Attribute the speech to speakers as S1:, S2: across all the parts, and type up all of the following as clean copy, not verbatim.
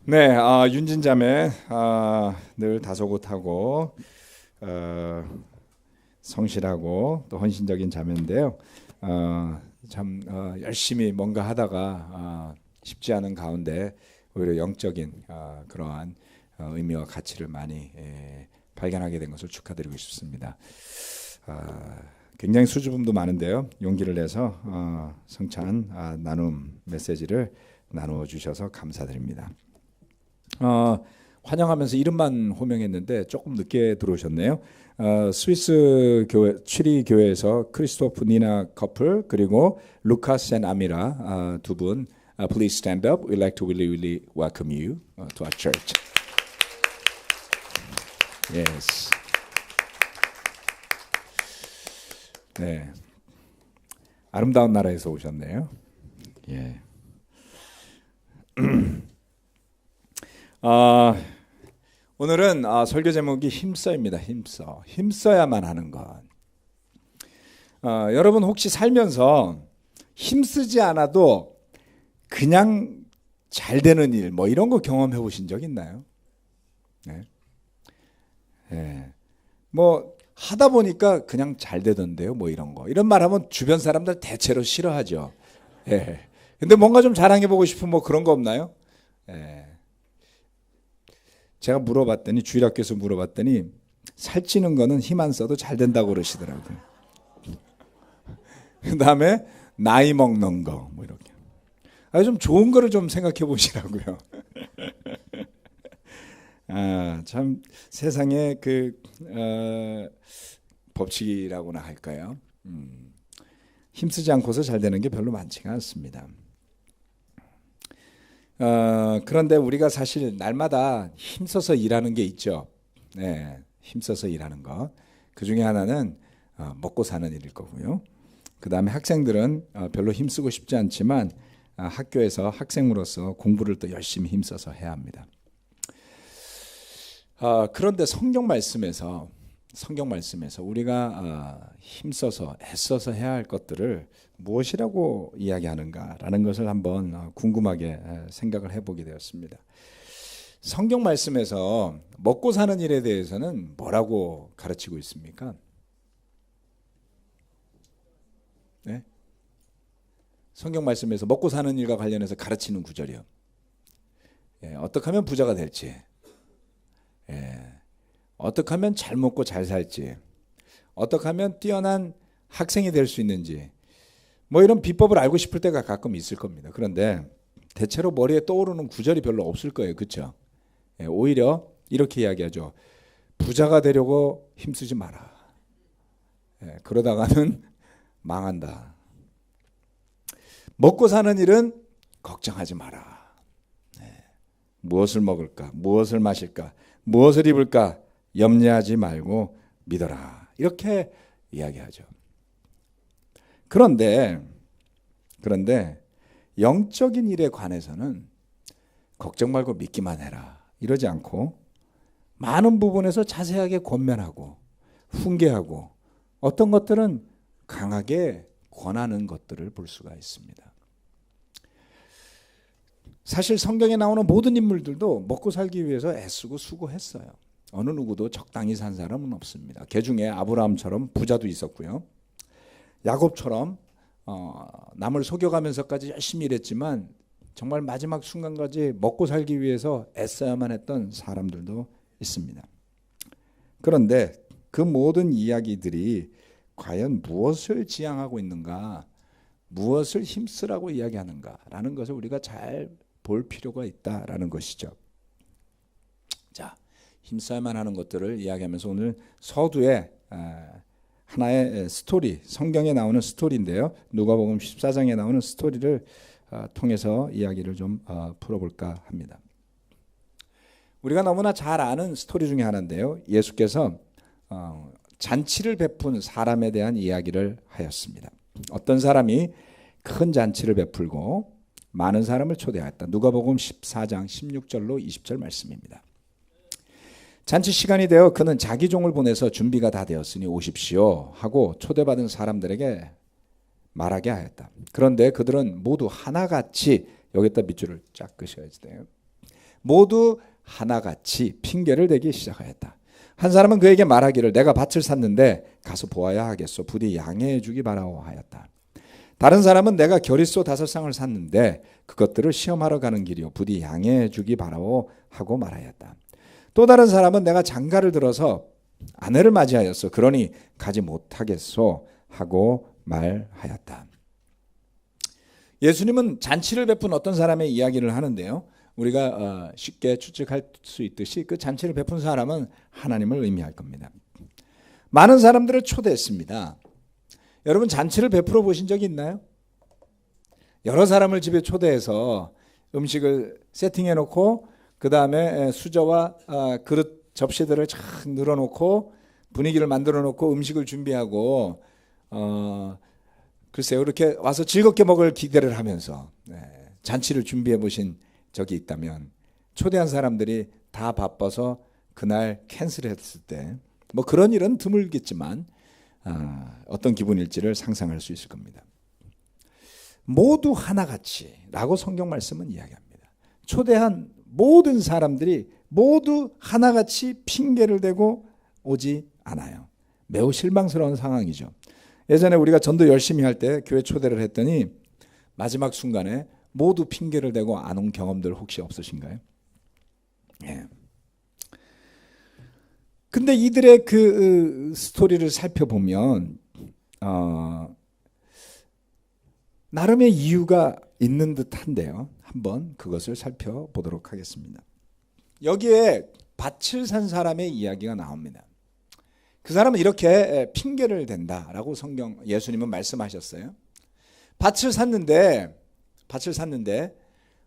S1: 네, 윤진자매 늘 다소곳하고 성실하고 또 헌신적인 자매인데요. 참 열심히 뭔가 하다가 쉽지 않은 가운데 오히려 영적인 그러한 의미와 가치를 많이 발견하게 된 것을 축하드리고 싶습니다. 굉장히 수줍음도 많은데요. 용기를 내서 성찬 나눔 메시지를 나누어 주셔서 감사드립니다. 환영하면서 이름만 호명했는데 조금 늦게 들어오셨네요. 스위스 교회 취리 교회에서 크리스토프 니나 커플 그리고 루카스 앤 아미라 두 분. Please stand up. We'd like to really welcome you to our church. Yes. 네, 아름다운 나라에서 오셨네요. 예. 오늘은 설교 제목이 힘써입니다. 힘써야만 하는 것. 여러분 혹시 살면서 힘쓰지 않아도 그냥 잘 되는 일, 뭐 이런 거 경험해 보신 적 있나요? 네. 네. 뭐 하다 보니까 그냥 잘 되던데요, 뭐 이런 거. 이런 말 하면 주변 사람들 대체로 싫어하죠. 예. 근데 뭔가 좀 자랑해 보고 싶은 뭐 그런 거 없나요? 예. 제가 물어봤더니 주일학교에서 물어봤더니 살찌는 거는 힘 안 써도 잘 된다고 그러시더라고요. 그다음에 나이 먹는 거 뭐 이렇게. 좀 좋은 거를 좀 생각해 보시라고요. 참 세상에 그 법칙이라고나 할까요? 힘쓰지 않고서 잘 되는 게 별로 많지가 않습니다. 그런데 우리가 사실 날마다 힘써서 일하는 게 있죠. 네, 힘써서 일하는 거. 그 중에 하나는 먹고 사는 일일 거고요. 그 다음에 학생들은 별로 힘쓰고 싶지 않지만 학교에서 학생으로서 공부를 또 열심히 힘써서 해야 합니다. 그런데 성경 말씀에서 우리가 힘써서 애써서 해야 할 것들을 무엇이라고 이야기하는가라는 것을 한번 궁금하게 생각을 해보게 되었습니다. 성경 말씀에서 먹고 사는 일에 대해서는 뭐라고 가르치고 있습니까? 네? 성경 말씀에서 먹고 사는 일과 관련해서 가르치는 구절이요. 어떻게 하면 부자가 될지, 어떻게 하면 잘 먹고 잘 살지, 어떻게 하면 뛰어난 학생이 될 수 있는지, 뭐 이런 비법을 알고 싶을 때가 가끔 있을 겁니다. 그런데 대체로 머리에 떠오르는 구절이 별로 없을 거예요. 그렇죠? 오히려 이렇게 이야기하죠. 부자가 되려고 힘쓰지 마라. 그러다가는 망한다. 먹고 사는 일은 걱정하지 마라. 무엇을 먹을까? 무엇을 마실까? 무엇을 입을까? 염려하지 말고 믿어라. 이렇게 이야기하죠. 그런데 영적인 일에 관해서는 걱정 말고 믿기만 해라. 이러지 않고 많은 부분에서 자세하게 권면하고 훈계하고 어떤 것들은 강하게 권하는 것들을 볼 수가 있습니다. 사실 성경에 나오는 모든 인물들도 먹고 살기 위해서 애쓰고 수고했어요. 어느 누구도 적당히 산 사람은 없습니다. 그 중에 아브라함처럼 부자도 있었고요. 야곱처럼 남을 속여가면서까지 열심히 일했지만 정말 마지막 순간까지 먹고 살기 위해서 애써야만 했던 사람들도 있습니다. 그런데 그 모든 이야기들이 과연 무엇을 지향하고 있는가, 무엇을 힘쓰라고 이야기하는가라는 것을 우리가 잘 볼 필요가 있다라는 것이죠. 자, 힘써야만 하는 것들을 이야기하면서 오늘 서두에 하나의 스토리, 성경에 나오는 스토리인데요. 누가복음 14장에 나오는 스토리를 통해서 이야기를 좀 풀어볼까 합니다. 우리가 너무나 잘 아는 스토리 중에 하나인데요. 예수께서 잔치를 베푼 사람에 대한 이야기를 하였습니다. 어떤 사람이 큰 잔치를 베풀고 많은 사람을 초대하였다. 누가복음 14장 16절로 20절 말씀입니다. 잔치 시간이 되어 그는 자기 종을 보내서 준비가 다 되었으니 오십시오 하고 초대받은 사람들에게 말하게 하였다. 그런데 그들은 모두 하나같이 여기다 밑줄을 쫙 그셔야지 돼요. 모두 하나같이 핑계를 대기 시작하였다. 한 사람은 그에게 말하기를 내가 밭을 샀는데 가서 보아야 하겠소. 부디 양해해 주기 바라오 하였다. 다른 사람은 내가 겨릿소 5쌍을 샀는데 그것들을 시험하러 가는 길이요. 부디 양해해 주기 바라오 하고 말하였다. 또 다른 사람은 내가 장가를 들어서 아내를 맞이하였어. 그러니 가지 못하겠소 하고 말하였다. 예수님은 잔치를 베푼 어떤 사람의 이야기를 하는데요. 우리가 쉽게 추측할 수 있듯이 그 잔치를 베푼 사람은 하나님을 의미할 겁니다. 많은 사람들을 초대했습니다. 여러분 잔치를 베풀어 보신 적이 있나요? 여러 사람을 집에 초대해서 음식을 세팅해 놓고 그 다음에 수저와 그릇 접시들을 쫙 늘어놓고 분위기를 만들어 놓고 음식을 준비하고 글쎄요 이렇게 와서 즐겁게 먹을 기대를 하면서 잔치를 준비해 보신 적이 있다면 초대한 사람들이 다 바빠서 그날 캔슬했을 때 뭐 그런 일은 드물겠지만 어떤 기분일지를 상상할 수 있을 겁니다. 모두 하나같이 라고 성경 말씀은 이야기합니다. 초대한 모든 사람들이 모두 하나같이 핑계를 대고 오지 않아요. 매우 실망스러운 상황이죠. 예전에 우리가 전도 열심히 할 때 교회 초대를 했더니 마지막 순간에 모두 핑계를 대고 안 온 경험들 혹시 없으신가요? 예. 근데 이들의 그 스토리를 살펴보면 나름의 이유가 있는 듯한데요. 한번 그것을 살펴보도록 하겠습니다. 여기에 밭을 산 사람의 이야기가 나옵니다. 그 사람은 이렇게 핑계를 댄다라고 예수님은 말씀하셨어요. 밭을 샀는데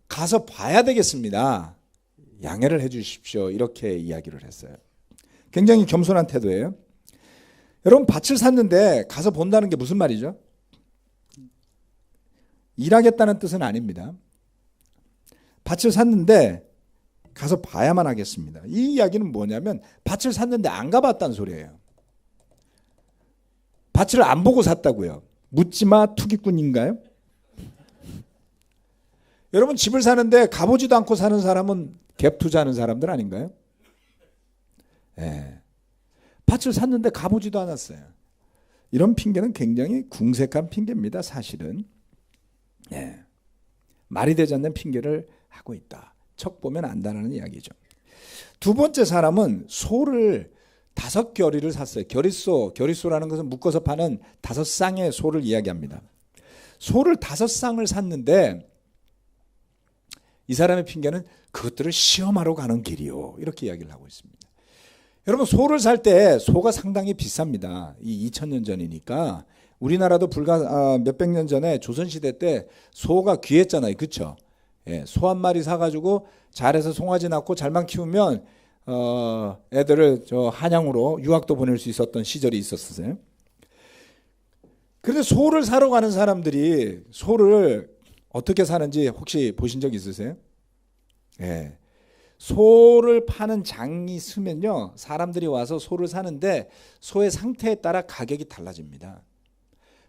S1: 가서 봐야 되겠습니다. 양해를 해 주십시오. 이렇게 이야기를 했어요. 굉장히 겸손한 태도예요. 여러분 밭을 샀는데 가서 본다는 게 무슨 말이죠? 일하겠다는 뜻은 아닙니다. 밭을 샀는데 가서 봐야만 하겠습니다. 이 이야기는 뭐냐면 밭을 샀는데 안 가봤다는 소리예요. 밭을 안 보고 샀다고요. 묻지마 투기꾼인가요? 여러분 집을 사는데 가보지도 않고 사는 사람은 갭 투자하는 사람들 아닌가요? 예. 밭을 샀는데 가보지도 않았어요. 이런 핑계는 굉장히 궁색한 핑계입니다. 사실은. 예. 말이 되지 않는 핑계를 하고 있다. 척 보면 안다는 이야기죠. 두 번째 사람은 소를 5겨리를 샀어요. 겨릿소라는 것은 묶어서 파는 5쌍의 소를 이야기합니다. 소를 5쌍을 샀는데 이 사람의 핑계는 그것들을 시험하러 가는 길이요. 이렇게 이야기를 하고 있습니다. 여러분 소를 살 때 소가 상당히 비쌉니다. 이 2000년 전이니까 우리나라도 불과 몇백 년 전에 조선시대 때 소가 귀했잖아요. 그렇죠? 예, 소 한 마리 사가지고 잘해서 송아지 낳고 잘만 키우면 애들을 한양으로 유학도 보낼 수 있었던 시절이 있었어요. 그런데 소를 사러 가는 사람들이 소를 어떻게 사는지 혹시 보신 적 있으세요? 예. 소를 파는 장이 있으면요, 사람들이 와서 소를 사는데 소의 상태에 따라 가격이 달라집니다.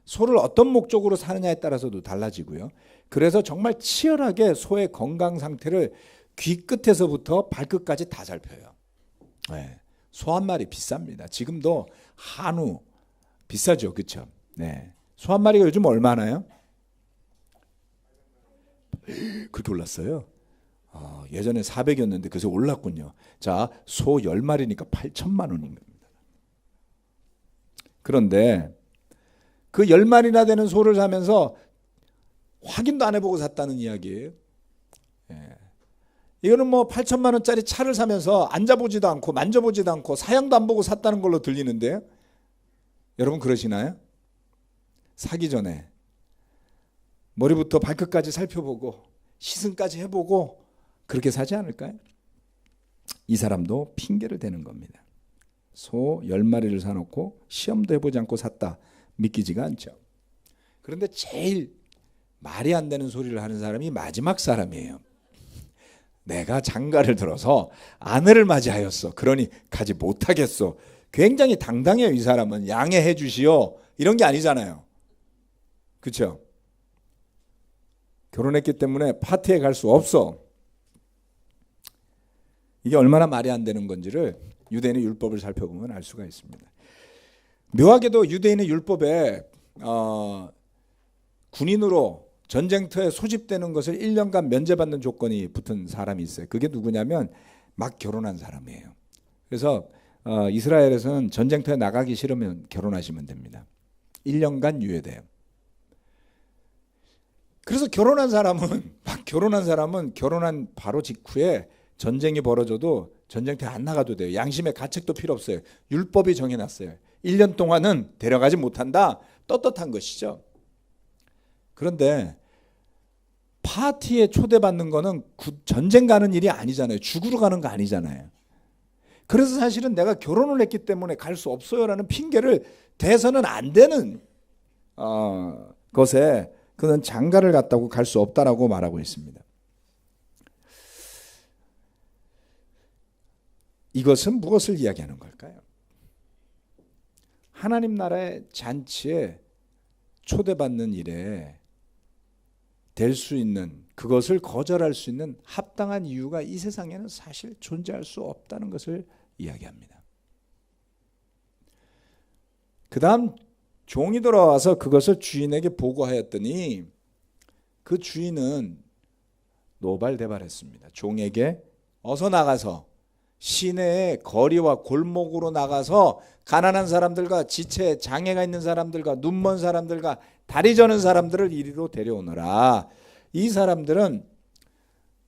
S1: 소를 어떤 목적으로 사느냐에 따라서도 달라지고요. 그래서 정말 치열하게 소의 건강 상태를 귀 끝에서부터 발끝까지 다 살펴요. 네. 소 한 마리 비쌉니다. 지금도 한우 비싸죠, 그렇죠? 네. 소 한 마리가 요즘 얼마나요? 그렇게 올랐어요? 예전에 400이었는데 그래서 올랐군요. 자, 소 10마리니까 8천만 원인 겁니다. 그런데 그 10마리나 되는 소를 사면서 확인도 안 해보고 샀다는 이야기예요. 예. 이거는 뭐 8천만 원짜리 차를 사면서 앉아보지도 않고 만져보지도 않고 사양도 안 보고 샀다는 걸로 들리는데요. 여러분 그러시나요? 사기 전에 머리부터 발끝까지 살펴보고 시승까지 해보고 그렇게 사지 않을까요? 이 사람도 핑계를 대는 겁니다. 소 10마리를 사놓고 시험도 해보지 않고 샀다. 믿기지가 않죠. 그런데 제일 말이 안 되는 소리를 하는 사람이 마지막 사람이에요. 내가 장가를 들어서 아내를 맞이하였어. 그러니 가지 못하겠어. 굉장히 당당해요. 이 사람은. 양해해 주시오. 이런 게 아니잖아요. 그렇죠? 결혼했기 때문에 파티에 갈 수 없어. 이게 얼마나 말이 안 되는 건지를 유대인의 율법을 살펴보면 알 수가 있습니다. 묘하게도 유대인의 율법에 군인으로 전쟁터에 소집되는 것을 1년간 면제받는 조건이 붙은 사람이 있어요. 그게 누구냐면 막 결혼한 사람이에요. 그래서 이스라엘에서는 전쟁터에 나가기 싫으면 결혼하시면 됩니다. 1년간 유예돼요. 그래서 결혼한 사람은 결혼한 바로 직후에 전쟁이 벌어져도 전쟁터에 안 나가도 돼요. 양심의 가책도 필요 없어요. 율법이 정해놨어요. 1년 동안은 데려가지 못한다. 떳떳한 것이죠. 그런데 파티에 초대받는 거는 전쟁 가는 일이 아니잖아요. 죽으러 가는 거 아니잖아요. 그래서 사실은 내가 결혼을 했기 때문에 갈 수 없어요라는 핑계를 대서는 안 되는 것에 그는 장가를 갔다고 갈 수 없다라고 말하고 있습니다. 이것은 무엇을 이야기하는 걸까요? 하나님 나라의 잔치에 초대받는 일에 될 수 있는, 그것을 거절할 수 있는 합당한 이유가 이 세상에는 사실 존재할 수 없다는 것을 이야기합니다. 그 다음 종이 돌아와서 그것을 주인에게 보고하였더니 그 주인은 노발대발했습니다. 종에게 어서 나가서 시내의 거리와 골목으로 나가서 가난한 사람들과 지체 장애가 있는 사람들과 눈먼 사람들과 다리 저는 사람들을 이리로 데려오너라. 이 사람들은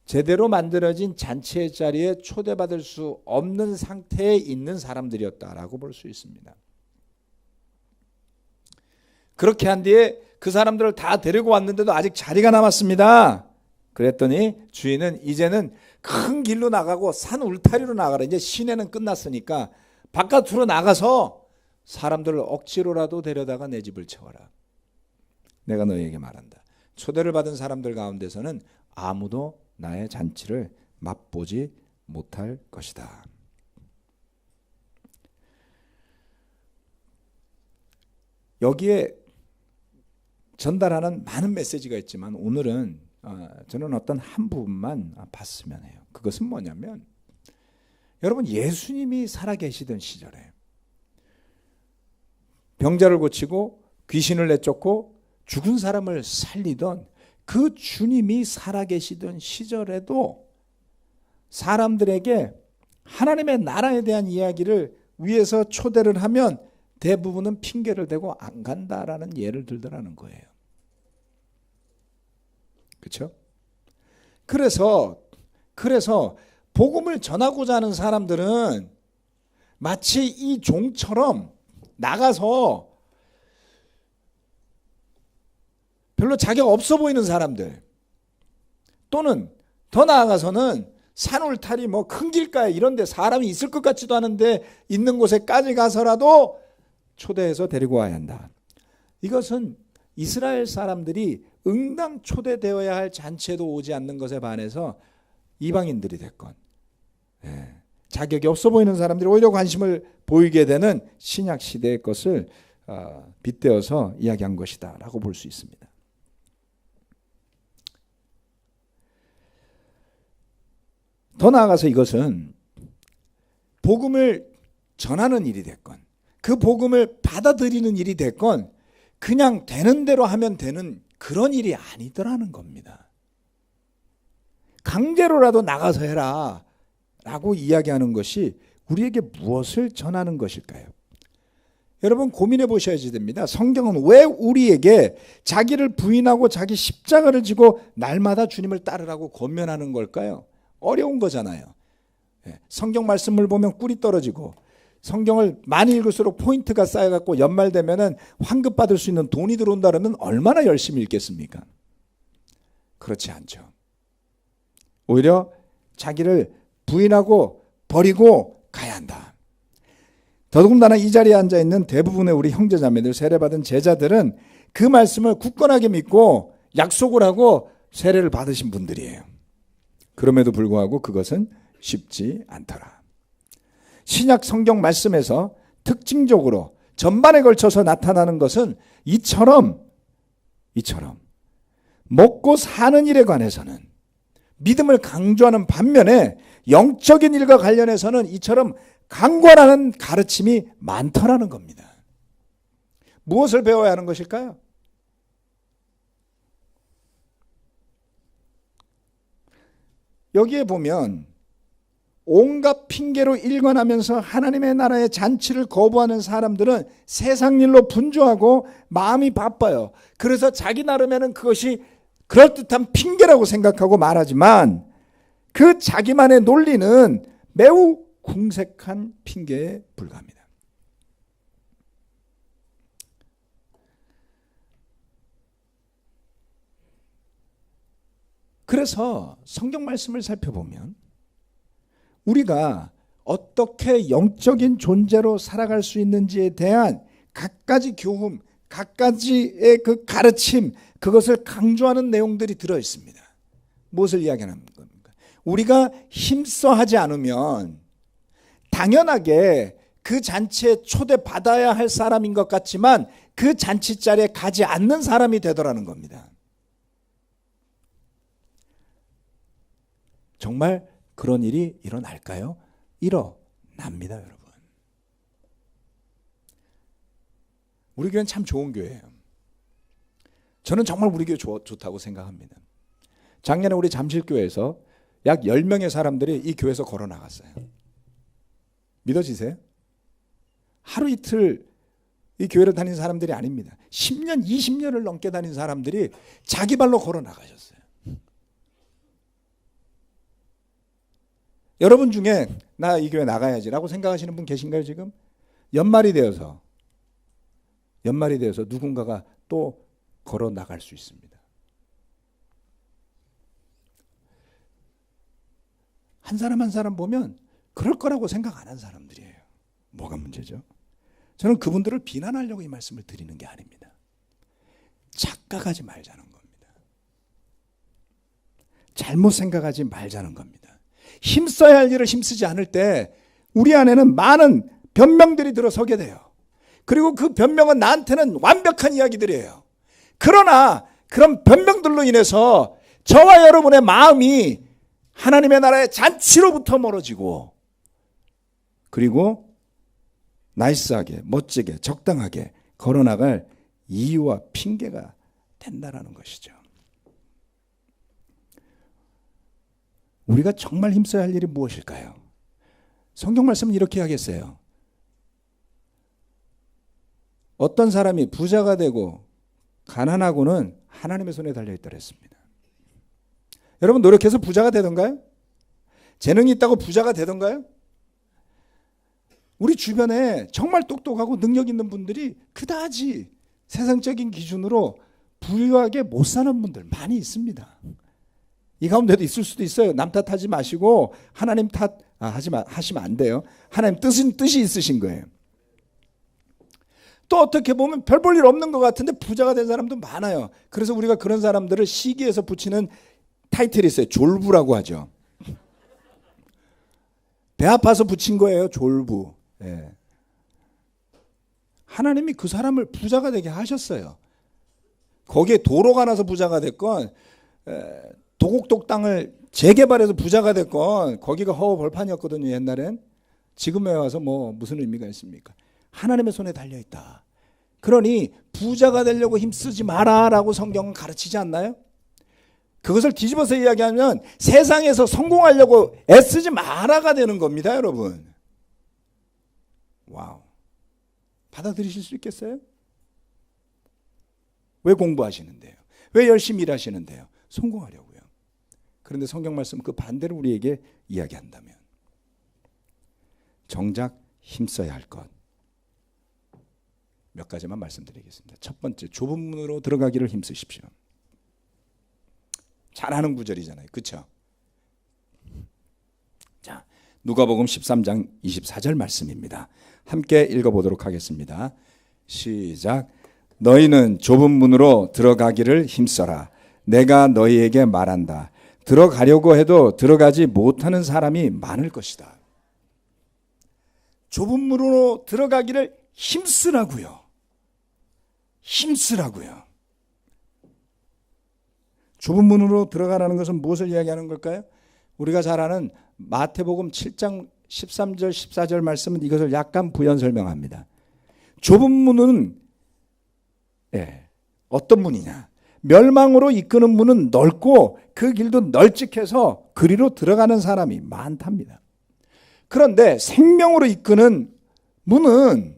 S1: 제대로 만들어진 잔치의 자리에 초대받을 수 없는 상태에 있는 사람들이었다라고 볼 수 있습니다. 그렇게 한 뒤에 그 사람들을 다 데리고 왔는데도 아직 자리가 남았습니다. 그랬더니 주인은 이제는 큰 길로 나가고 산 울타리로 나가라. 이제 시내는 끝났으니까 바깥으로 나가서 사람들을 억지로라도 데려다가 내 집을 채워라. 내가 너희에게 말한다. 초대를 받은 사람들 가운데서는 아무도 나의 잔치를 맛보지 못할 것이다. 여기에 전달하는 많은 메시지가 있지만 오늘은 저는 어떤 한 부분만 봤으면 해요. 그것은 뭐냐면 여러분, 예수님이 살아계시던 시절에 병자를 고치고 귀신을 내쫓고 죽은 사람을 살리던 그 주님이 살아계시던 시절에도 사람들에게 하나님의 나라에 대한 이야기를 위해서 초대를 하면 대부분은 핑계를 대고 안 간다라는 예를 들더라는 거예요. 그렇죠? 그래서 복음을 전하고자 하는 사람들은 마치 이 종처럼 나가서 별로 자격 없어 보이는 사람들, 또는 더 나아가서는 산 울타리 큰 길가에 이런 데 사람이 있을 것 같지도 않은데 있는 곳에까지 가서라도 초대해서 데리고 와야 한다. 이것은 이스라엘 사람들이 응당 초대되어야 할 잔치에도 오지 않는 것에 반해서 이방인들이 됐건 자격이 없어 보이는 사람들이 오히려 관심을 보이게 되는 신약 시대의 것을 빗대어서 이야기한 것이다 라고 볼 수 있습니다. 더 나아가서 이것은 복음을 전하는 일이 됐건 그 복음을 받아들이는 일이 됐건 그냥 되는 대로 하면 되는 그런 일이 아니더라는 겁니다. 강제로라도 나가서 해라 라고 이야기하는 것이 우리에게 무엇을 전하는 것일까요? 여러분, 고민해 보셔야지 됩니다. 성경은 왜 우리에게 자기를 부인하고 자기 십자가를 지고 날마다 주님을 따르라고 권면하는 걸까요? 어려운 거잖아요. 성경 말씀을 보면 꿀이 떨어지고 성경을 많이 읽을수록 포인트가 쌓여갖고 연말 되면은 환급 받을 수 있는 돈이 들어온다 그러면 얼마나 열심히 읽겠습니까? 그렇지 않죠. 오히려 자기를 부인하고 버리고 가야 한다. 더더군다나 이 자리에 앉아있는 대부분의 우리 형제자매들, 세례받은 제자들은 그 말씀을 굳건하게 믿고 약속을 하고 세례를 받으신 분들이에요. 그럼에도 불구하고 그것은 쉽지 않더라. 신약 성경 말씀에서 특징적으로 전반에 걸쳐서 나타나는 것은 이처럼 먹고 사는 일에 관해서는 믿음을 강조하는 반면에 영적인 일과 관련해서는 이처럼 강권하는 가르침이 많더라는 겁니다. 무엇을 배워야 하는 것일까요? 여기에 보면 온갖 핑계로 일관하면서 하나님의 나라의 잔치를 거부하는 사람들은 세상 일로 분주하고 마음이 바빠요. 그래서 자기 나름에는 그것이 그럴듯한 핑계라고 생각하고 말하지만 그 자기만의 논리는 매우 궁색한 핑계에 불과합니다. 그래서 성경 말씀을 살펴보면 우리가 어떻게 영적인 존재로 살아갈 수 있는지에 대한 갖가지 교훈, 갖가지의 그 가르침, 그것을 강조하는 내용들이 들어 있습니다. 무엇을 이야기하는 겁니까? 우리가 힘써 하지 않으면 당연하게 그 잔치에 초대받아야 할 사람인 것 같지만 그 잔치 자리에 가지 않는 사람이 되더라는 겁니다. 정말 그런 일이 일어날까요? 일어납니다, 여러분. 우리 교회는 참 좋은 교회예요. 저는 정말 우리 교회 좋다고 생각합니다. 작년에 우리 잠실교회에서 약 10명의 사람들이 이 교회에서 걸어 나갔어요. 믿어지세요? 하루 이틀 이 교회를 다닌 사람들이 아닙니다. 10년, 20년을 넘게 다닌 사람들이 자기 발로 걸어 나가셨어요. 여러분 중에 나 이 교회 나가야지라고 생각하시는 분 계신가요, 지금? 연말이 되어서 누군가가 또 걸어 나갈 수 있습니다. 한 사람 한 사람 보면 그럴 거라고 생각 안 한 사람들이에요. 뭐가 문제죠? 저는 그분들을 비난하려고 이 말씀을 드리는 게 아닙니다. 착각하지 말자는 겁니다. 잘못 생각하지 말자는 겁니다. 힘써야 할 일을 힘쓰지 않을 때 우리 안에는 많은 변명들이 들어서게 돼요. 그리고 그 변명은 나한테는 완벽한 이야기들이에요. 그러나 그런 변명들로 인해서 저와 여러분의 마음이 하나님의 나라의 잔치로부터 멀어지고 그리고 나이스하게, 멋지게, 적당하게 걸어나갈 이유와 핑계가 된다는 것이죠. 우리가 정말 힘써야 할 일이 무엇일까요? 성경 말씀은 이렇게 하겠어요. 어떤 사람이 부자가 되고 가난하고는 하나님의 손에 달려있다 그랬습니다. 여러분 노력해서 부자가 되던가요? 재능이 있다고 부자가 되던가요? 우리 주변에 정말 똑똑하고 능력 있는 분들이 그다지 세상적인 기준으로 부유하게 못 사는 분들 많이 있습니다. 이 가운데도 있을 수도 있어요. 남 탓하지 마시고 하나님 하시면 안 돼요. 하나님 뜻이 있으신 거예요. 또 어떻게 보면 별 볼 일 없는 것 같은데 부자가 된 사람도 많아요. 그래서 우리가 그런 사람들을 시기에서 붙이는 타이틀이 있어요. 졸부라고 하죠. 배 아파서 붙인 거예요. 졸부. 예. 하나님이 그 사람을 부자가 되게 하셨어요. 거기에 도로가 나서 부자가 됐건 도곡동 땅을 재개발해서 부자가 됐건 거기가 허허벌판이었거든요. 옛날엔. 지금에 와서 무슨 의미가 있습니까? 하나님의 손에 달려있다. 그러니 부자가 되려고 힘쓰지 마라라고 성경은 가르치지 않나요? 그것을 뒤집어서 이야기하면 세상에서 성공하려고 애쓰지 마라가 되는 겁니다, 여러분. 와우. 받아들이실 수 있겠어요? 왜 공부하시는데요? 왜 열심히 일하시는데요? 성공하려고요. 그런데 성경 말씀 그 반대로 우리에게 이야기한다면 정작 힘써야 할 것 몇 가지만 말씀드리겠습니다. 첫 번째, 좁은 문으로 들어가기를 힘쓰십시오. 잘하는 구절이잖아요. 그렇죠? 자, 누가복음 13장 24절 말씀입니다. 함께 읽어보도록 하겠습니다. 시작. 너희는 좁은 문으로 들어가기를 힘써라. 내가 너희에게 말한다. 들어가려고 해도 들어가지 못하는 사람이 많을 것이다. 좁은 문으로 들어가기를 힘쓰라고요. 힘쓰라고요. 좁은 문으로 들어가라는 것은 무엇을 이야기하는 걸까요? 우리가 잘 아는 마태복음 7장 13절 14절 말씀은 이것을 약간 부연 설명합니다. 좁은 문은 어떤 문이냐? 멸망으로 이끄는 문은 넓고 그 길도 널찍해서 그리로 들어가는 사람이 많답니다. 그런데 생명으로 이끄는 문은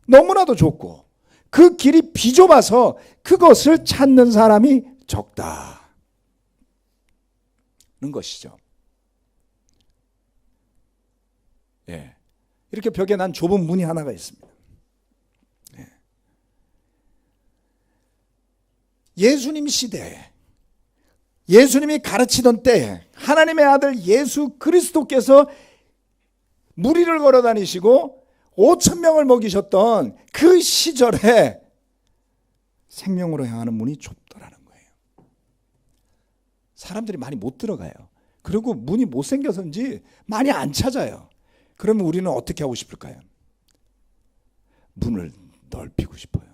S1: 너무나도 좁고 그 길이 비좁아서 그것을 찾는 사람이 적다는 것이죠. 이렇게 벽에 난 좁은 문이 하나가 있습니다. 예수님 시대에 예수님이 가르치던 때에 하나님의 아들 예수 그리스도께서 무리를 걸어 다니시고 5천 명을 먹이셨던 그 시절에 생명으로 향하는 문이 좁더라는 거예요. 사람들이 많이 못 들어가요. 그리고 문이 못생겨서인지 많이 안 찾아요. 그러면 우리는 어떻게 하고 싶을까요? 문을 넓히고 싶어요.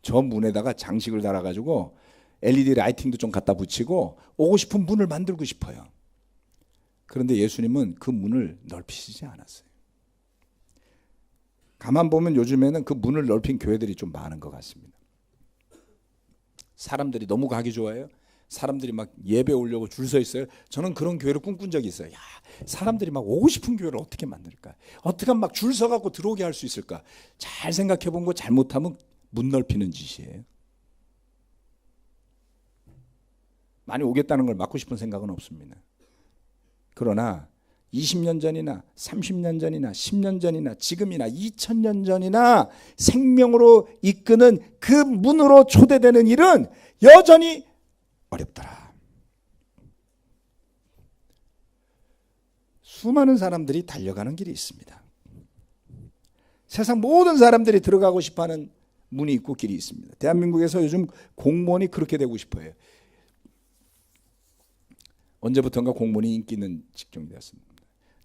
S1: 저 문에다가 장식을 달아가지고 LED 라이팅도 좀 갖다 붙이고 오고 싶은 문을 만들고 싶어요. 그런데 예수님은 그 문을 넓히시지 않았어요. 가만 보면 요즘에는 그 문을 넓힌 교회들이 좀 많은 것 같습니다. 사람들이 너무 가기 좋아해요. 사람들이 막 예배 오려고 줄 서 있어요. 저는 그런 교회를 꿈꾼 적이 있어요. 야, 사람들이 막 오고 싶은 교회를 어떻게 만들까? 어떻게 하면 막 줄 서갖고 들어오게 할 수 있을까? 잘 생각해 본 거 잘못하면 문 넓히는 짓이에요. 많이 오겠다는 걸 막고 싶은 생각은 없습니다. 그러나 20년 전이나 30년 전이나 10년 전이나 지금이나 2000년 전이나 생명으로 이끄는 그 문으로 초대되는 일은 여전히 어렵더라. 수많은 사람들이 달려가는 길이 있습니다. 세상 모든 사람들이 들어가고 싶어하는 문이 있고 길이 있습니다. 대한민국에서 요즘 공무원이 그렇게 되고 싶어요. 언제부턴가 공무원이 인기 있는 직종이 되었습니다.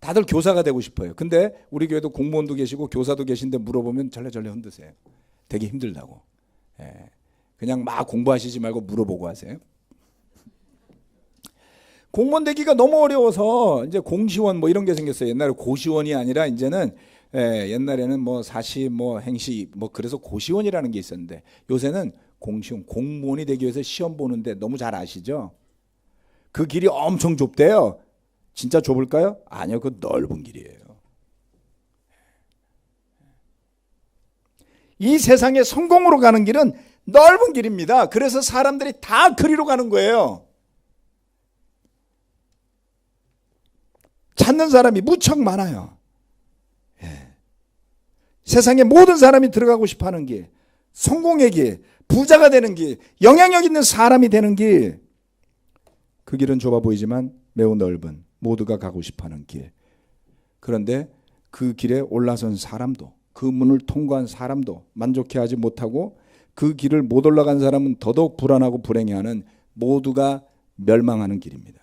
S1: 다들 교사가 되고 싶어요. 근데 우리 교회도 공무원도 계시고 교사도 계신데 물어보면 절레절레 흔드세요. 되게 힘들다고. 그냥 막 공부하시지 말고 물어보고 하세요. 공무원 되기가 너무 어려워서 이제 공시원 뭐 이런 게 생겼어요. 옛날에 고시원이 아니라 이제는 옛날에는 뭐 사시 뭐 행시 뭐 그래서 고시원이라는 게 있었는데 요새는 공시원, 공무원이 되기 위해서 시험 보는데 너무 잘 아시죠? 그 길이 엄청 좁대요. 진짜 좁을까요? 아니요, 그 넓은 길이에요. 이 세상의 성공으로 가는 길은 넓은 길입니다. 그래서 사람들이 다 그리로 가는 거예요. 찾는 사람이 무척 많아요. 세상의 모든 사람이 들어가고 싶어하는 길, 성공의 길, 부자가 되는 길, 영향력 있는 사람이 되는 길, 그 길은 좁아 보이지만 매우 넓은 모두가 가고 싶어하는 길. 그런데 그 길에 올라선 사람도, 그 문을 통과한 사람도 만족해하지 못하고 그 길을 못 올라간 사람은 더더욱 불안하고 불행해하는 모두가 멸망하는 길입니다.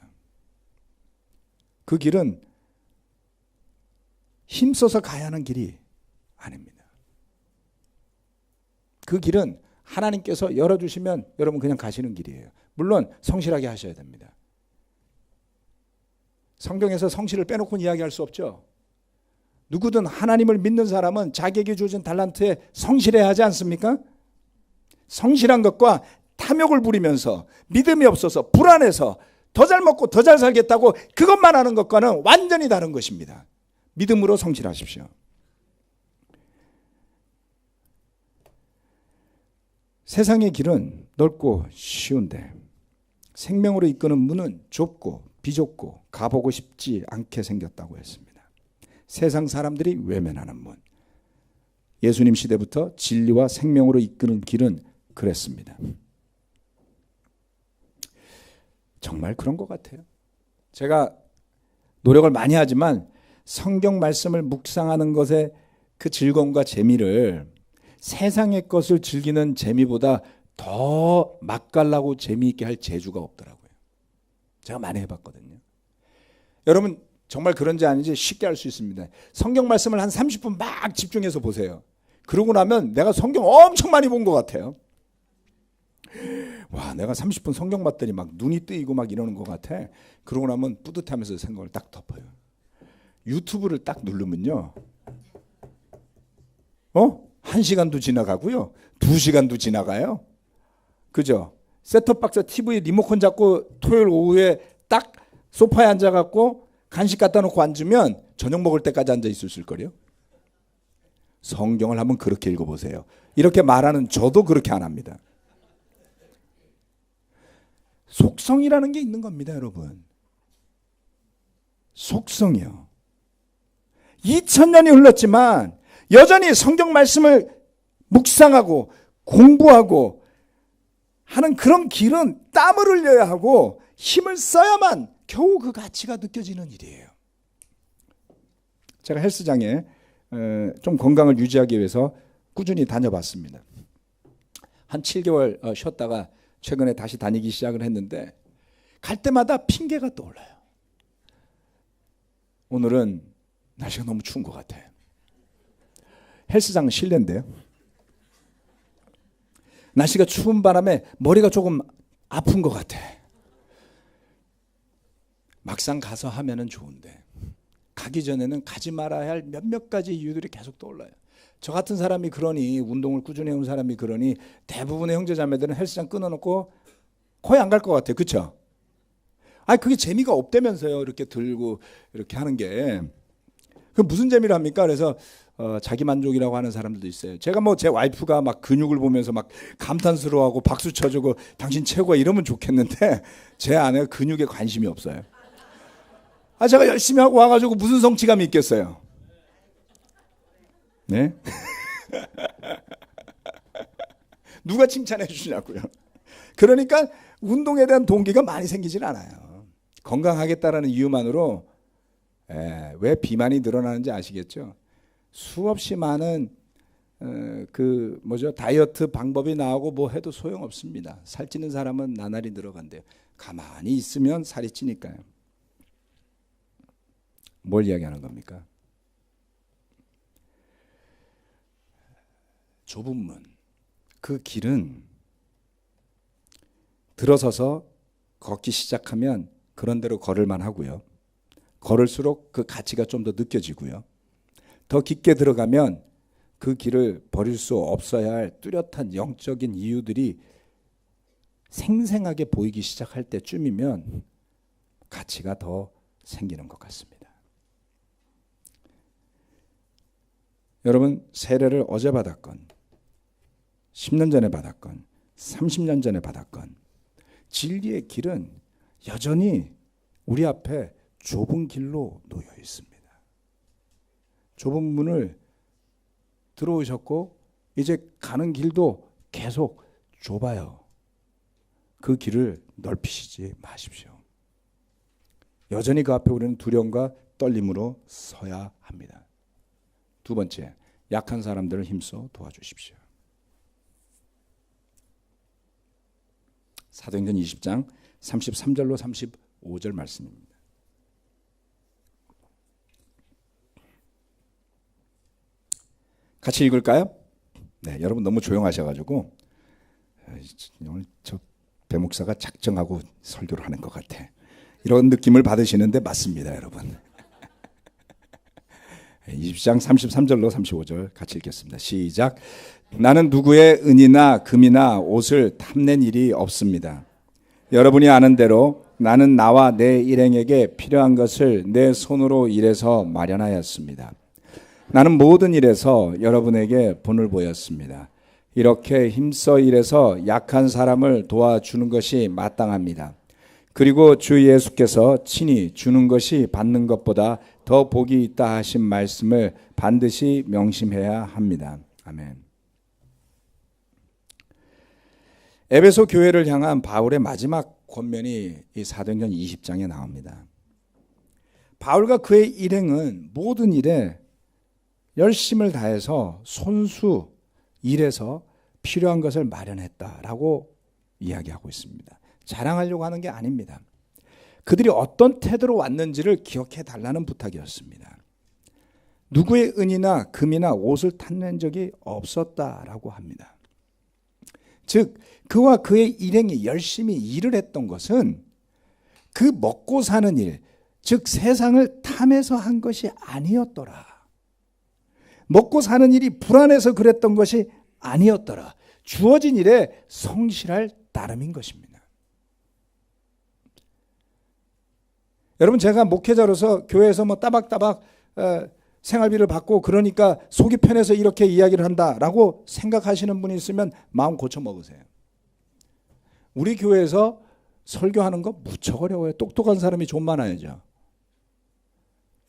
S1: 그 길은 힘써서 가야 하는 길이 아닙니다. 그 길은 하나님께서 열어주시면 여러분 그냥 가시는 길이에요. 물론 성실하게 하셔야 됩니다. 성경에서 성실을 빼놓고는 이야기할 수 없죠. 누구든 하나님을 믿는 사람은 자기에게 주어진 달란트에 성실해야 하지 않습니까? 성실한 것과 탐욕을 부리면서 믿음이 없어서 불안해서 더 잘 먹고 더 잘 살겠다고 그것만 하는 것과는 완전히 다른 것입니다. 믿음으로 성실하십시오. 세상의 길은 넓고 쉬운데 생명으로 이끄는 문은 좁고 비좁고 가보고 싶지 않게 생겼다고 했습니다. 세상 사람들이 외면하는 문. 예수님 시대부터 진리와 생명으로 이끄는 길은 그랬습니다. 정말 그런 것 같아요. 제가 노력을 많이 하지만 성경 말씀을 묵상하는 것의 그 즐거움과 재미를 세상의 것을 즐기는 재미보다 더 맛깔나고 재미있게 할 재주가 없더라고요. 제가 많이 해봤거든요. 여러분 정말 그런지 아닌지 쉽게 알 수 있습니다. 성경 말씀을 한 30분 막 집중해서 보세요. 그러고 나면 내가 성경 엄청 많이 본 것 같아요. 와, 내가 30분 성경 봤더니 막 눈이 뜨이고 막 이러는 것 같아. 그러고 나면 뿌듯하면서 생각을 딱 덮어요. 유튜브를 딱 누르면요, 1시간도 지나가고요, 2시간도 지나가요. 그죠? 셋톱박스 TV 리모컨 잡고 토요일 오후에 딱 소파에 앉아갖고 간식 갖다 놓고 앉으면 저녁 먹을 때까지 앉아 있을 거래요. 성경을 한번 그렇게 읽어보세요. 이렇게 말하는 저도 그렇게 안 합니다. 속성이라는 게 있는 겁니다, 여러분. 속성이요. 2000년이 흘렀지만 여전히 성경 말씀을 묵상하고 공부하고 하는 그런 길은 땀을 흘려야 하고 힘을 써야만 겨우 그 가치가 느껴지는 일이에요. 제가 헬스장에 좀 건강을 유지하기 위해서 꾸준히 다녀봤습니다. 한 7개월 쉬었다가 최근에 다시 다니기 시작을 했는데 갈 때마다 핑계가 떠올라요. 오늘은 날씨가 너무 추운 것 같아요. 헬스장 실내인데요. 날씨가 추운 바람에 머리가 조금 아픈 것 같아. 막상 가서 하면은 좋은데 가기 전에는 가지 말아야 할 몇몇 가지 이유들이 계속 떠올라요. 저 같은 사람이 그러니, 운동을 꾸준히 해온 사람이 그러니 대부분의 형제자매들은 헬스장 끊어놓고 거의 안 갈 것 같아요. 그렇죠? 그게 재미가 없다면서요. 이렇게 들고 이렇게 하는 게. 그 무슨 재미를 합니까? 그래서 자기 만족이라고 하는 사람들도 있어요. 제가 뭐 제 와이프가 막 근육을 보면서 막 감탄스러워하고 박수 쳐주고 당신 최고야 이러면 좋겠는데 제 아내가 근육에 관심이 없어요. 제가 열심히 하고 와가지고 무슨 성취감이 있겠어요? 네? 누가 칭찬해 주시냐고요. 그러니까 운동에 대한 동기가 많이 생기질 않아요. 건강하겠다라는 이유만으로 왜 비만이 늘어나는지 아시겠죠? 수없이 많은 다이어트 방법이 나오고 뭐 해도 소용없습니다. 살찌는 사람은 나날이 늘어간대요. 가만히 있으면 살이 찌니까요. 뭘 이야기하는 겁니까? 좁은 문, 그 길은 들어서서 걷기 시작하면 그런 대로 걸을만 하고요. 걸을수록 그 가치가 좀 더 느껴지고요. 더 깊게 들어가면 그 길을 버릴 수 없어야 할 뚜렷한 영적인 이유들이 생생하게 보이기 시작할 때쯤이면 가치가 더 생기는 것 같습니다. 여러분, 세례를 어제 받았건 10년 전에 받았건 30년 전에 받았건 진리의 길은 여전히 우리 앞에 좁은 길로 놓여 있습니다. 좁은 문을 들어오셨고 이제 가는 길도 계속 좁아요. 그 길을 넓히시지 마십시오. 여전히 그 앞에 우리는 두려움과 떨림으로 서야 합니다. 두 번째, 약한 사람들을 힘써 도와주십시오. 사도행전 20장 33절로 35절 말씀입니다. 같이 읽을까요? 네, 여러분 너무 조용하셔가지고 오늘 저 배목사가 작정하고 설교를 하는 것 같아. 이런 느낌을 받으시는데 맞습니다, 여러분. 20장 33절로 35절 같이 읽겠습니다. 시작. 나는 누구의 은이나 금이나 옷을 탐낸 일이 없습니다. 여러분이 아는 대로 나는 나와 내 일행에게 필요한 것을 내 손으로 일해서 마련하였습니다. 나는 모든 일에서 여러분에게 본을 보였습니다. 이렇게 힘써 일해서 약한 사람을 도와주는 것이 마땅합니다. 그리고 주 예수께서 친히 주는 것이 받는 것보다 더 복이 있다 하신 말씀을 반드시 명심해야 합니다. 아멘. 에베소 교회를 향한 바울의 마지막 권면이 이 사도행전 20장에 나옵니다. 바울과 그의 일행은 모든 일에 열심을 다해서 손수 일해서 필요한 것을 마련했다라고 이야기하고 있습니다. 자랑하려고 하는 게 아닙니다. 그들이 어떤 태도로 왔는지를 기억해 달라는 부탁이었습니다. 누구의 은이나 금이나 옷을 탐낸 적이 없었다라고 합니다. 즉 그와 그의 일행이 열심히 일을 했던 것은 그 먹고 사는 일, 즉 세상을 탐해서 한 것이 아니었더라. 먹고 사는 일이 불안해서 그랬던 것이 아니었더라. 주어진 일에 성실할 따름인 것입니다. 여러분, 제가 목회자로서 교회에서 뭐 따박따박 생활비를 받고 그러니까 속이 편해서 이렇게 이야기를 한다라고 생각하시는 분이 있으면 마음 고쳐 먹으세요. 우리 교회에서 설교하는 거 무척 어려워요. 똑똑한 사람이 좀 많아야죠.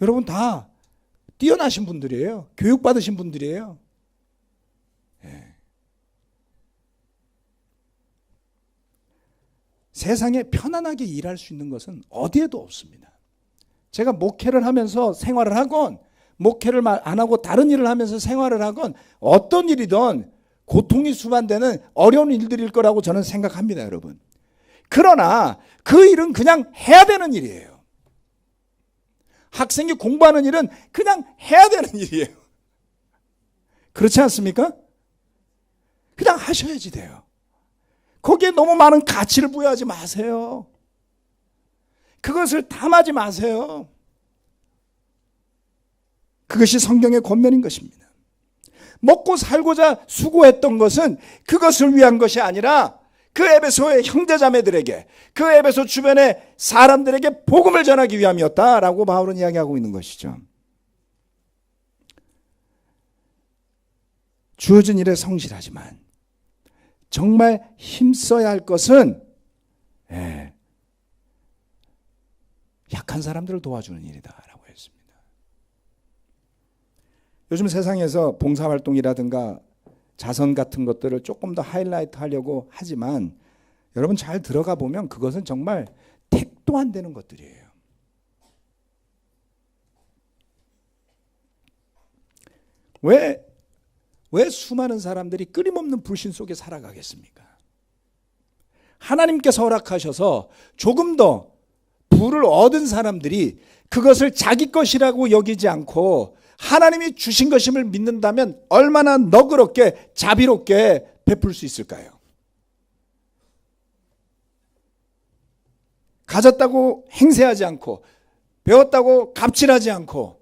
S1: 여러분 다 뛰어나신 분들이에요. 교육받으신 분들이에요. 예. 세상에 편안하게 일할 수 있는 것은 어디에도 없습니다. 제가 목회를 하면서 생활을 하건 목회를 안 하고 다른 일을 하면서 생활을 하건 어떤 일이든 고통이 수반되는 어려운 일들일 거라고 저는 생각합니다, 여러분. 그러나 그 일은 그냥 해야 되는 일이에요. 학생이 공부하는 일은 그냥 해야 되는 일이에요. 그렇지 않습니까? 그냥 하셔야지 돼요. 거기에 너무 많은 가치를 부여하지 마세요. 그것을 탐하지 마세요. 그것이 성경의 권면인 것입니다. 먹고 살고자 수고했던 것은 그것을 위한 것이 아니라 그 에베소의 형제자매들에게, 그 에베소 주변의 사람들에게 복음을 전하기 위함이었다라고 바울은 이야기하고 있는 것이죠. 주어진 일에 성실하지만 정말 힘써야 할 것은 약한 사람들을 도와주는 일이다라고 했습니다. 요즘 세상에서 봉사활동이라든가 자선 같은 것들을 조금 더 하이라이트 하려고 하지만 여러분 잘 들어가 보면 그것은 정말 택도 안 되는 것들이에요. 왜 수많은 사람들이 끊임없는 불신 속에 살아가겠습니까? 하나님께서 허락하셔서 조금 더 부를 얻은 사람들이 그것을 자기 것이라고 여기지 않고 하나님이 주신 것임을 믿는다면 얼마나 너그럽게 자비롭게 베풀 수 있을까요? 가졌다고 행세하지 않고 배웠다고 갑질하지 않고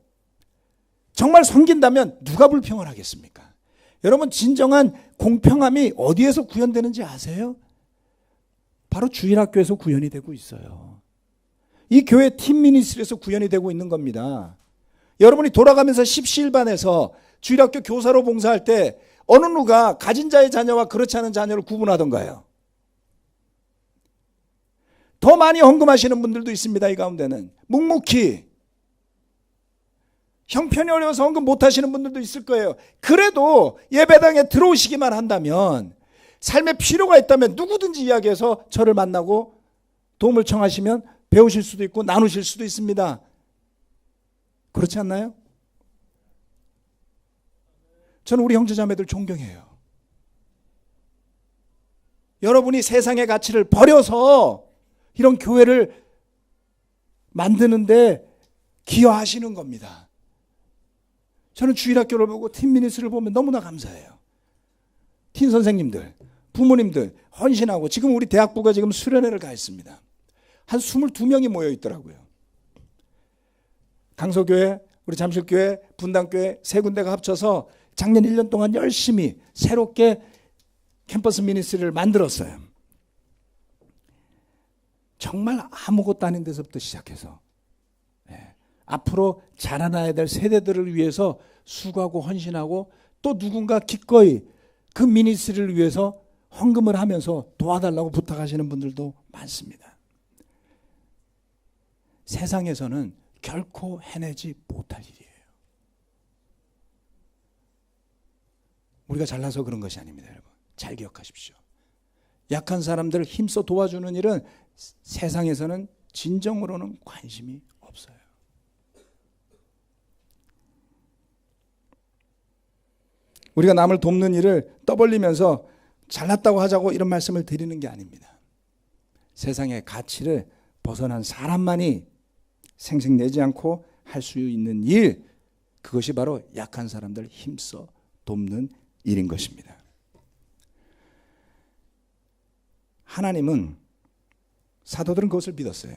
S1: 정말 섬긴다면 누가 불평을 하겠습니까? 여러분, 진정한 공평함이 어디에서 구현되는지 아세요? 바로 주일학교에서 구현이 되고 있어요. 이 교회 팀 미니스트리에서 구현이 되고 있는 겁니다. 여러분이 돌아가면서 십시일반에서 주일학교 교사로 봉사할 때 어느 누가 가진 자의 자녀와 그렇지 않은 자녀를 구분하던가요? 더 많이 헌금하시는 분들도 있습니다. 이 가운데는 묵묵히 형편이 어려워서 헌금 못하시는 분들도 있을 거예요. 그래도 예배당에 들어오시기만 한다면, 삶에 필요가 있다면 누구든지 이야기해서 저를 만나고 도움을 청하시면 배우실 수도 있고 나누실 수도 있습니다. 그렇지 않나요? 저는 우리 형제자매들 존경해요. 여러분이 세상의 가치를 버려서 이런 교회를 만드는데 기여하시는 겁니다. 저는 주일학교를 보고 팀 미니스를 보면 너무나 감사해요. 팀 선생님들, 부모님들 헌신하고, 지금 우리 대학부가 지금 수련회를 가 있습니다. 한 22명이 모여 있더라고요. 강서교회, 우리 잠실교회, 분당교회 세 군데가 합쳐서 작년 1년 동안 열심히 새롭게 캠퍼스 미니스트리를 만들었어요. 정말 아무것도 아닌 데서부터 시작해서 앞으로 자라나야 될 세대들을 위해서 수고하고 헌신하고, 또 누군가 기꺼이 그 미니스트리를 위해서 헌금을 하면서 도와달라고 부탁하시는 분들도 많습니다. 세상에서는 결코 해내지 못할 일이에요. 우리가 잘나서 그런 것이 아닙니다, 여러분. 잘 기억하십시오. 약한 사람들을 힘써 도와주는 일은 세상에서는 진정으로는 관심이 없어요. 우리가 남을 돕는 일을 떠벌리면서 잘났다고 하자고 이런 말씀을 드리는 게 아닙니다. 세상의 가치를 벗어난 사람만이 생색내지 않고 할 수 있는 일, 그것이 바로 약한 사람들 힘써 돕는 일인 것입니다. 하나님은, 사도들은 그것을 믿었어요.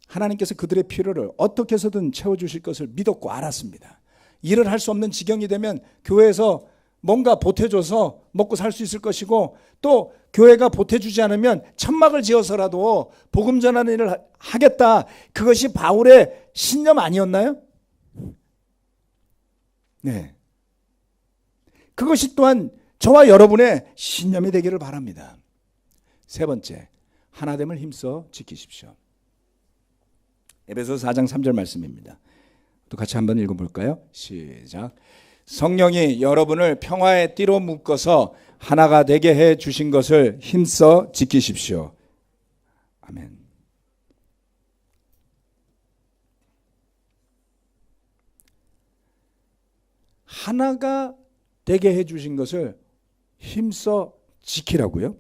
S1: 하나님께서 그들의 필요를 어떻게 해서든 채워주실 것을 믿었고 알았습니다. 일을 할 수 없는 지경이 되면 교회에서 뭔가 보태줘서 먹고 살 수 있을 것이고, 또 교회가 보태주지 않으면 천막을 지어서라도 복음 전하는 일을 하겠다. 그것이 바울의 신념 아니었나요? 네. 그것이 또한 저와 여러분의 신념이 되기를 바랍니다. 세 번째, 하나됨을 힘써 지키십시오. 에베소서 4장 3절 말씀입니다. 또 같이 한번 읽어볼까요? 시작. 성령이 여러분을 평화의 띠로 묶어서 하나가 되게 해 주신 것을 힘써 지키십시오. 아멘. 하나가 되게 해 주신 것을 힘써 지키라고요?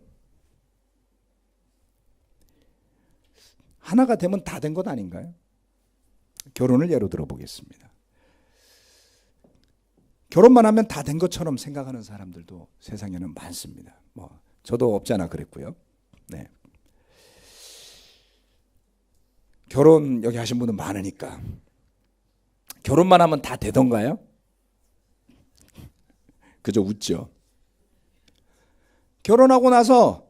S1: 하나가 되면 다 된 것 아닌가요? 결혼을 예로 들어 보겠습니다. 결혼만 하면 다 된 것처럼 생각하는 사람들도 세상에는 많습니다. 저도 없잖아 그랬고요. 네. 결혼 여기 하신 분은 많으니까 결혼만 하면 다 되던가요? 그저 웃죠. 결혼하고 나서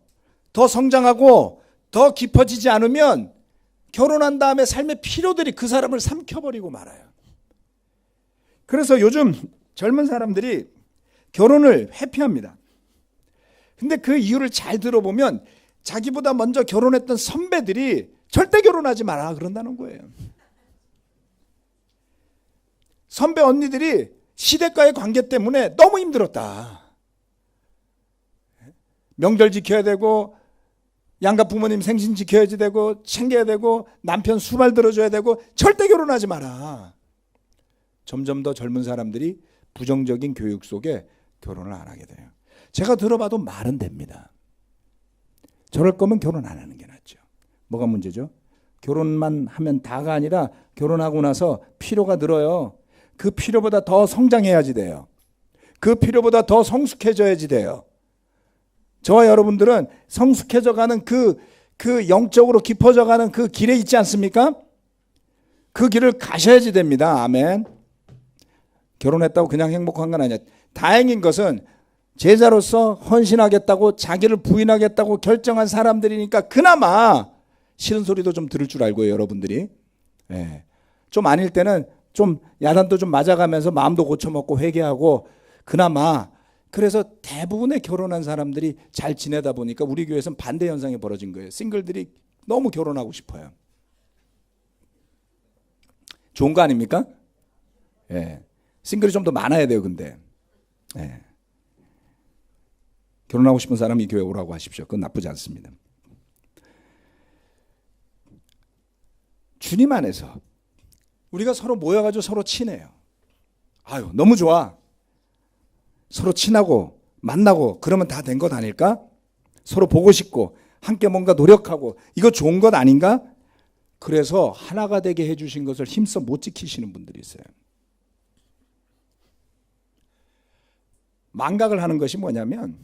S1: 더 성장하고 더 깊어지지 않으면 결혼한 다음에 삶의 필요들이 그 사람을 삼켜버리고 말아요. 그래서 요즘 젊은 사람들이 결혼을 회피합니다. 근데 그 이유를 잘 들어보면 자기보다 먼저 결혼했던 선배들이 절대 결혼하지 마라 그런다는 거예요. 선배 언니들이 시댁과의 관계 때문에 너무 힘들었다. 명절 지켜야 되고 양가 부모님 생신 지켜야지 되고 챙겨야 되고 남편 수발 들어줘야 되고 절대 결혼하지 마라. 점점 더 젊은 사람들이 부정적인 교육 속에 결혼을 안 하게 돼요. 제가 들어봐도 말은 됩니다. 저럴 거면 결혼 안 하는 게 낫죠. 뭐가 문제죠? 결혼만 하면 다가 아니라 결혼하고 나서 필요가 늘어요. 그 필요보다 더 성장해야지 돼요. 그 필요보다 더 성숙해져야지 돼요. 저와 여러분들은 성숙해져가는 그 영적으로 깊어져가는 그 길에 있지 않습니까? 그 길을 가셔야지 됩니다. 아멘. 결혼했다고 그냥 행복한 건 아니야. 다행인 것은 제자로서 헌신하겠다고 자기를 부인하겠다고 결정한 사람들이니까 그나마 싫은 소리도 좀 들을 줄 알고요, 여러분들이. 예. 좀 아닐 때는 좀 야단도 좀 맞아가면서 마음도 고쳐먹고 회개하고 그나마. 그래서 대부분의 결혼한 사람들이 잘 지내다 보니까 우리 교회에서는 반대 현상이 벌어진 거예요. 싱글들이 너무 결혼하고 싶어요. 좋은 거 아닙니까? 예. 싱글이 좀 더 많아야 돼요, 근데. 예. 결혼하고 싶은 사람 이 교회 오라고 하십시오. 그건 나쁘지 않습니다. 주님 안에서 우리가 서로 모여가지고 서로 친해요. 아유, 너무 좋아. 서로 친하고 만나고 그러면 다 된 것 아닐까? 서로 보고 싶고 함께 뭔가 노력하고 이거 좋은 것 아닌가? 그래서 하나가 되게 해주신 것을 힘써 못 지키시는 분들이 있어요. 망각을 하는 것이 뭐냐면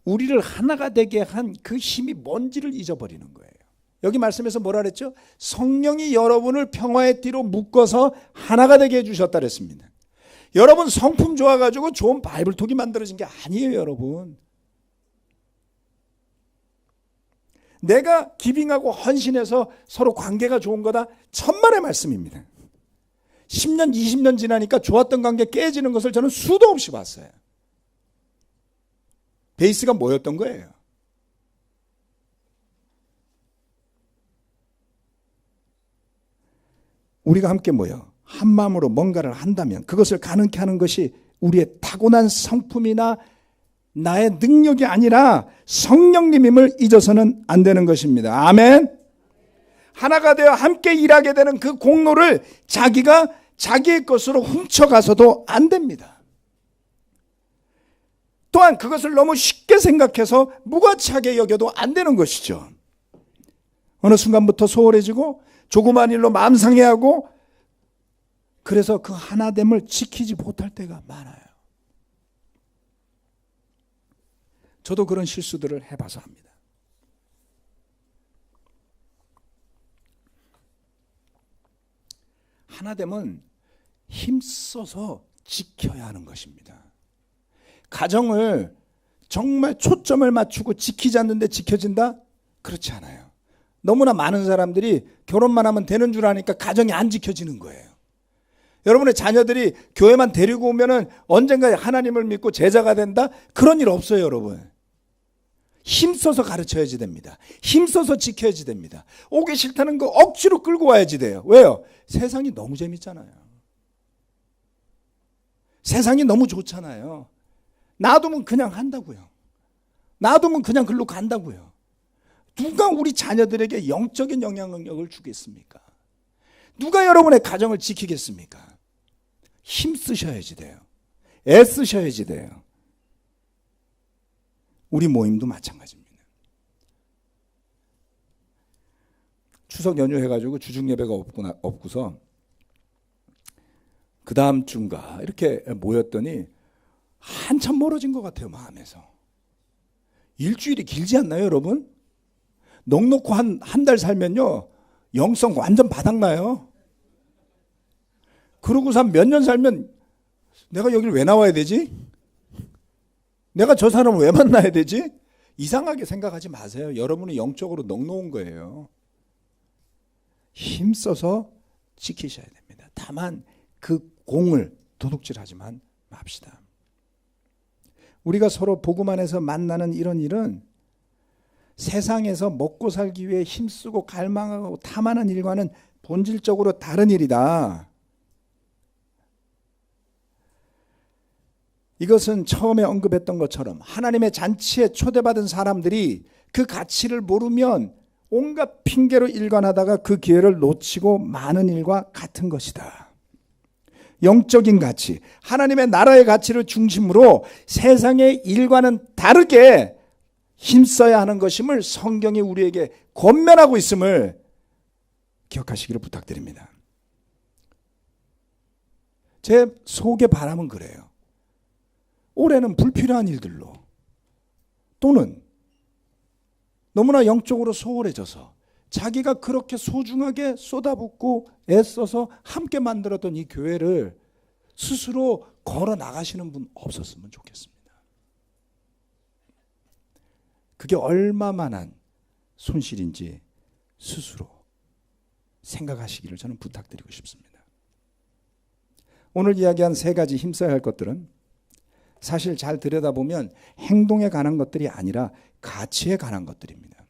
S1: 우리를 하나가 되게 한 그 힘이 뭔지를 잊어버리는 거예요. 여기 말씀에서 뭐라 그랬죠? 성령이 여러분을 평화의 띠로 묶어서 하나가 되게 해주셨다 그랬습니다. 여러분 성품 좋아가지고 좋은 바이블톡이 만들어진 게 아니에요, 여러분. 내가 기빙하고 헌신해서 서로 관계가 좋은 거다. 천만의 말씀입니다. 10년, 20년 지나니까 좋았던 관계 깨지는 것을 저는 수도 없이 봤어요. 베이스가 뭐였던 거예요? 우리가 함께 모여 한 마음으로 뭔가를 한다면 그것을 가능케 하는 것이 우리의 타고난 성품이나 나의 능력이 아니라 성령님임을 잊어서는 안 되는 것입니다. 아멘. 하나가 되어 함께 일하게 되는 그 공로를 자기가 자기의 것으로 훔쳐가서도 안 됩니다. 또한 그것을 너무 쉽게 생각해서 무가치하게 여겨도 안 되는 것이죠. 어느 순간부터 소홀해지고 조그만 일로 마음 상해하고 그래서 그 하나됨을 지키지 못할 때가 많아요. 저도 그런 실수들을 해봐서 합니다. 하나됨은 힘써서 지켜야 하는 것입니다. 가정을 정말 초점을 맞추고 지키지 않는데 지켜진다? 그렇지 않아요. 너무나 많은 사람들이 결혼만 하면 되는 줄 아니까 가정이 안 지켜지는 거예요. 여러분의 자녀들이 교회만 데리고 오면은 언젠가 하나님을 믿고 제자가 된다? 그런 일 없어요, 여러분. 힘써서 가르쳐야지 됩니다. 힘써서 지켜야지 됩니다. 오기 싫다는 거 억지로 끌고 와야지 돼요. 왜요? 세상이 너무 재밌잖아요. 세상이 너무 좋잖아요. 놔두면 그냥 한다고요. 놔두면 그냥 글로 간다고요. 누가 우리 자녀들에게 영적인 영향력을 주겠습니까? 누가 여러분의 가정을 지키겠습니까? 힘쓰셔야지 돼요. 애쓰셔야지 돼요. 우리 모임도 마찬가지입니다. 추석 연휴 해가지고 주중 예배가 없고서 그 다음 주인가 이렇게 모였더니 한참 멀어진 것 같아요, 마음에서. 일주일이 길지 않나요, 여러분? 넉넉히 한 달 살면요, 영성 완전 바닥나요. 그러고서 몇 년 살면 내가 여길 왜 나와야 되지? 내가 저 사람을 왜 만나야 되지? 이상하게 생각하지 마세요. 여러분이 영적으로 넉넉한 거예요. 힘써서 지키셔야 됩니다. 다만 그 공을 도둑질하지만 맙시다. 우리가 서로 복음 안에서 만나는 이런 일은 세상에서 먹고 살기 위해 힘쓰고 갈망하고 탐하는 일과는 본질적으로 다른 일이다. 이것은 처음에 언급했던 것처럼 하나님의 잔치에 초대받은 사람들이 그 가치를 모르면 온갖 핑계로 일관하다가 그 기회를 놓치고 많은 일과 같은 것이다. 영적인 가치, 하나님의 나라의 가치를 중심으로 세상의 일과는 다르게 힘써야 하는 것임을 성경이 우리에게 권면하고 있음을 기억하시기를 부탁드립니다. 제 속의 바람은 그래요. 올해는 불필요한 일들로 또는 너무나 영적으로 소홀해져서 자기가 그렇게 소중하게 쏟아붓고 애써서 함께 만들었던 이 교회를 스스로 걸어 나가시는 분 없었으면 좋겠습니다. 그게 얼마만한 손실인지 스스로 생각하시기를 저는 부탁드리고 싶습니다. 오늘 이야기한 세 가지 힘써야 할 것들은 사실 잘 들여다보면 행동에 관한 것들이 아니라 가치에 관한 것들입니다.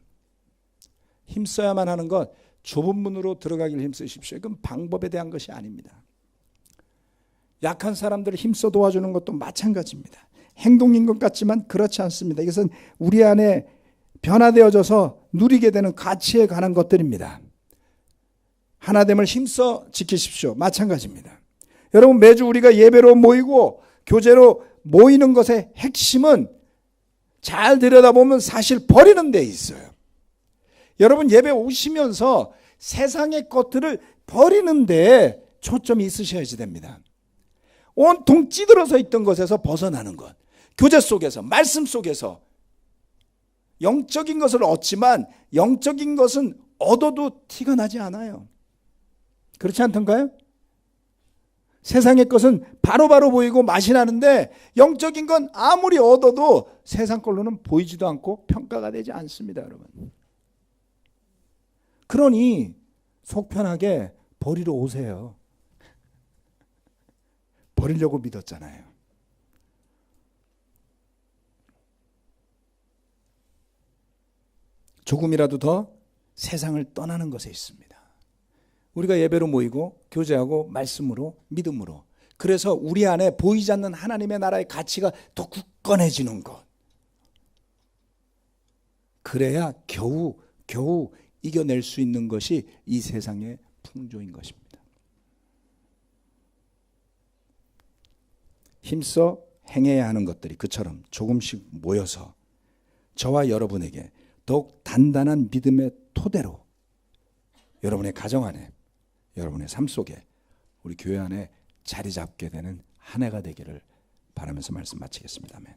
S1: 힘써야만 하는 것, 좁은 문으로 들어가길 힘쓰십시오. 이건 방법에 대한 것이 아닙니다. 약한 사람들을 힘써 도와주는 것도 마찬가지입니다. 행동인 것 같지만 그렇지 않습니다. 이것은 우리 안에 변화되어져서 누리게 되는 가치에 관한 것들입니다. 하나됨을 힘써 지키십시오. 마찬가지입니다. 여러분, 매주 우리가 예배로 모이고 교제로 모이는 것의 핵심은 잘 들여다보면 사실 버리는 데 있어요. 여러분, 예배 오시면서 세상의 것들을 버리는 데 초점이 있으셔야지 됩니다. 온통 찌들어서 있던 것에서 벗어나는 것, 교제 속에서, 말씀 속에서 영적인 것을 얻지만 영적인 것은 얻어도 티가 나지 않아요. 그렇지 않던가요? 세상의 것은 바로바로 보이고 맛이 나는데 영적인 건 아무리 얻어도 세상 걸로는 보이지도 않고 평가가 되지 않습니다, 여러분. 그러니 속 편하게 버리러 오세요. 버리려고 믿었잖아요. 조금이라도 더 세상을 떠나는 것에 있습니다. 우리가 예배로 모이고 교제하고 말씀으로 믿음으로, 그래서 우리 안에 보이지 않는 하나님의 나라의 가치가 더 굳건해지는 것, 그래야 겨우 이겨낼 수 있는 것이 이 세상의 풍조인 것입니다. 힘써 행해야 하는 것들이 그처럼 조금씩 모여서 저와 여러분에게 더욱 단단한 믿음의 토대로 여러분의 가정 안에, 여러분의 삶 속에, 우리 교회 안에 자리 잡게 되는 한 해가 되기를 바라면서 말씀 마치겠습니다. 아멘.